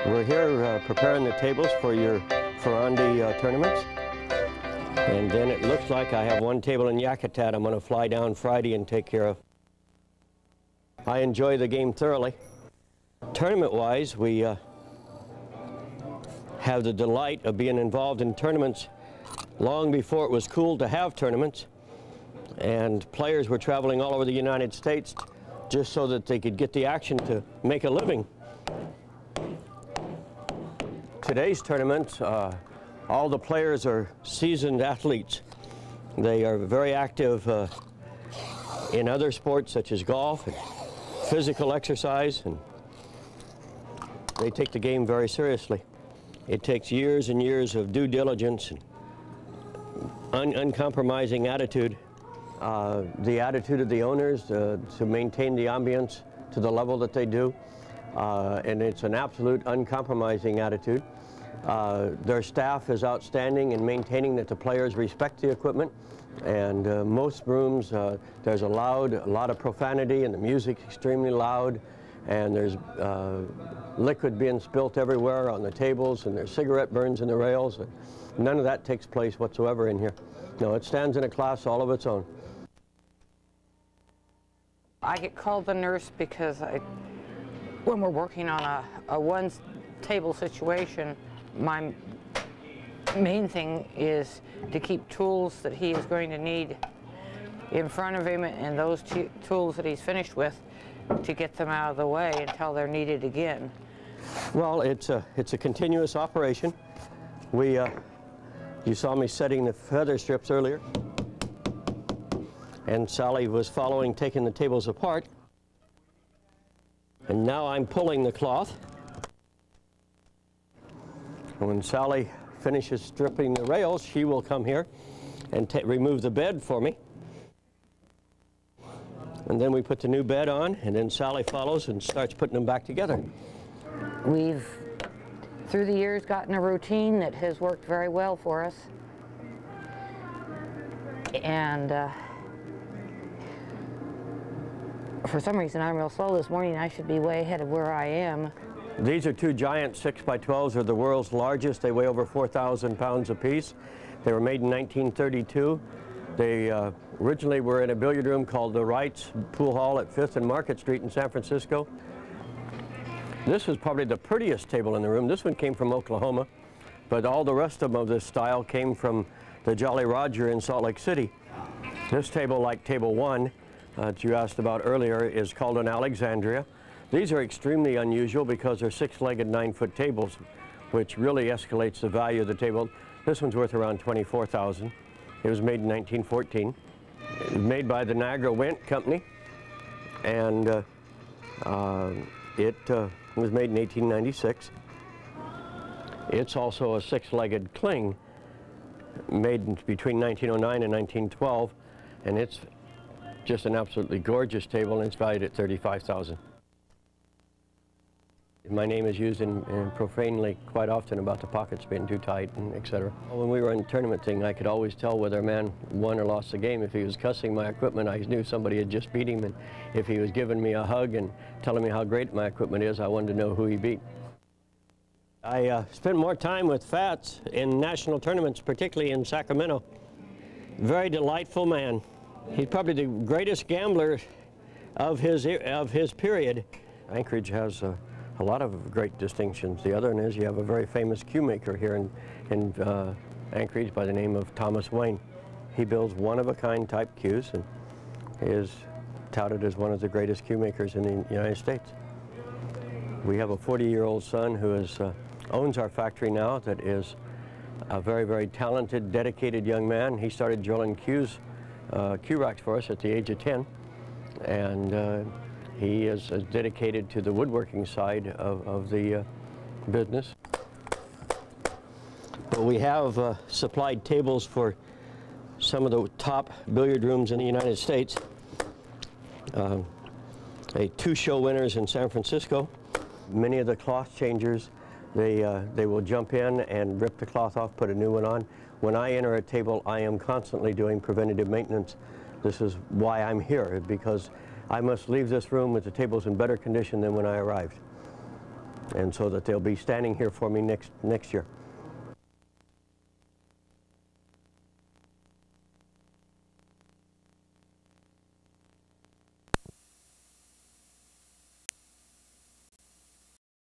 We're here preparing the tables for your Ferrandi tournaments. And then it looks like I have one table in Yakutat I'm going to fly down Friday and take care of. I enjoy the game thoroughly. Tournament-wise, we have the delight of being involved in tournaments long before it was cool to have tournaments. And players were traveling all over the United States just so that they could get the action to make a living. Today's tournaments, all the players are seasoned athletes. They are very active in other sports such as golf and physical exercise, and they take the game very seriously. It takes years and years of due diligence and uncompromising attitude. The attitude of the owners to maintain the ambience to the level that they do, and it's an absolute uncompromising attitude. Their staff is outstanding in maintaining that the players respect the equipment, and most rooms there's a lot of profanity, and the music's extremely loud, and there's liquid being spilt everywhere on the tables, and there's cigarette burns in the rails. None of that takes place whatsoever in here. No, it stands in a class all of its own. I get called the nurse because when we're working on a one-table situation, my main thing is to keep tools that he is going to need in front of him, and those tools that he's finished with, to get them out of the way until they're needed again. Well, it's a continuous operation. You saw me setting the feather strips earlier, and Sally was following, taking the tables apart, and now I'm pulling the cloth. When Sally finishes stripping the rails, she will come here and remove the bed for me. And then we put the new bed on, and then Sally follows and starts putting them back together. We've, through the years, gotten a routine that has worked very well for us. And for some reason, I'm real slow this morning. I should be way ahead of where I am. These are two giant 6x12s. They're the world's largest. They weigh over 4,000 pounds apiece. They were made in 1932. They originally were in a billiard room called the Wright's Pool Hall at 5th and Market Street in San Francisco. This was probably the prettiest table in the room. This one came from Oklahoma, but all the rest of them of this style came from the Jolly Roger in Salt Lake City. This table, like table 1 that you asked about earlier, is called an Alexandria. These are extremely unusual because they're 6-legged 9-foot tables, which really escalates the value of the table. This one's worth around $24,000. It was made in 1914. It was made by the Niagara Went Company, and it was made in 1896. It's also a 6-legged cling, made between 1909 and 1912, and it's just an absolutely gorgeous table, and it's valued at $35,000. My name is used profanely quite often about the pockets being too tight, and etc. When we were in the tournament thing, I could always tell whether a man won or lost the game. If he was cussing my equipment, I knew somebody had just beat him, and if he was giving me a hug and telling me how great my equipment is, I wanted to know who he beat. I spent more time with Fats in national tournaments, particularly in Sacramento. Very delightful man. He's probably the greatest gambler of his period. Anchorage has a lot of great distinctions. The other one is you have a very famous cue maker here in Anchorage by the name of Thomas Wayne. He builds one-of-a-kind type cues and is touted as one of the greatest cue makers in the United States. We have a 40-year-old son who owns our factory now, that is a very, very talented, dedicated young man. He started drilling cue racks for us at the age of 10, and he is dedicated to the woodworking side of the business. But we have supplied tables for some of the top billiard rooms in the United States. 2 show winners in San Francisco. Many of the cloth changers, they will jump in and rip the cloth off, put a new one on. when I enter a table, I am constantly doing preventative maintenance. This is why I'm here, because I must leave this room with the tables in better condition than when I arrived, and so that they'll be standing here for me next year.